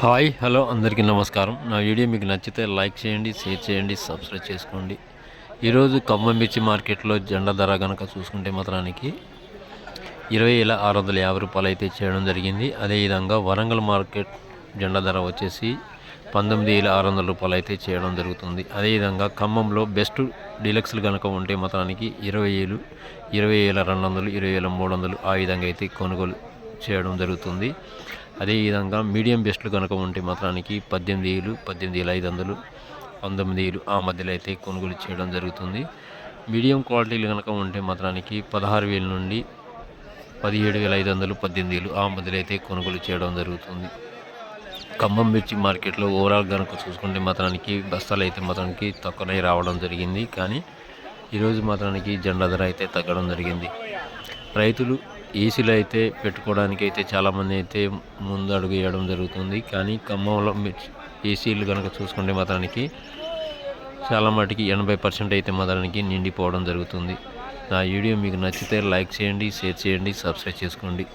Hi hello అందరికీ నమస్కారం. నా వీడియో మీకు నచ్చితే లైక్ చేయండి, షేర్ చేయండి, సబ్స్క్రైబ్ చేసుకోండి. ఈరోజు ఖమ్మం మిర్చి మార్కెట్లో జెండా ధర కనుక చూసుకుంటే మాత్రానికి 20,650 రూపాయలు అయితే చేయడం జరిగింది. అదేవిధంగా వరంగల్ మార్కెట్ జెండా ధర వచ్చేసి 19,600 రూపాయలు అయితే చేయడం జరుగుతుంది. అదేవిధంగా ఖమ్మంలో బెస్ట్ డీలక్స్లు కనుక ఉంటే మాత్రానికి 20,000, 20,200, 20,300 ఆ విధంగా అయితే కొనుగోలు చేయడం జరుగుతుంది. అదేవిధంగా మీడియం బెస్ట్లు కనుక ఉంటే మాత్రానికి 18,000, 18,500, 19,000 ఆ మధ్యలో అయితే కొనుగోలు చేయడం జరుగుతుంది. మీడియం క్వాలిటీలు కనుక ఉంటే మాత్రానికి 16,000 నుండి 17,500, 18,000 ఆ మధ్యలో అయితే కొనుగోలు చేయడం జరుగుతుంది. ఖమ్మం మిర్చి మార్కెట్లో ఓవరాల్ కనుక చూసుకుంటే మాత్రానికి బస్తాలు అయితే మాత్రానికి తక్కువనే రావడం జరిగింది. కానీ ఈరోజు మాత్రానికి జెండా ధర అయితే తగ్గడం జరిగింది. రైతులు ఏసీలు అయితే పెట్టుకోవడానికి అయితే చాలామంది అయితే ముందు అడుగు వేయడం జరుగుతుంది. కానీ ఖమ్మంలో ఏసీలు కనుక చూసుకుంటే మాత్రానికి చాలా మటుకి 80% అయితే మాత్రానికి నిండిపోవడం జరుగుతుంది. నా వీడియో మీకు నచ్చితే లైక్ చేయండి, షేర్ చేయండి, సబ్స్క్రైబ్ చేసుకోండి.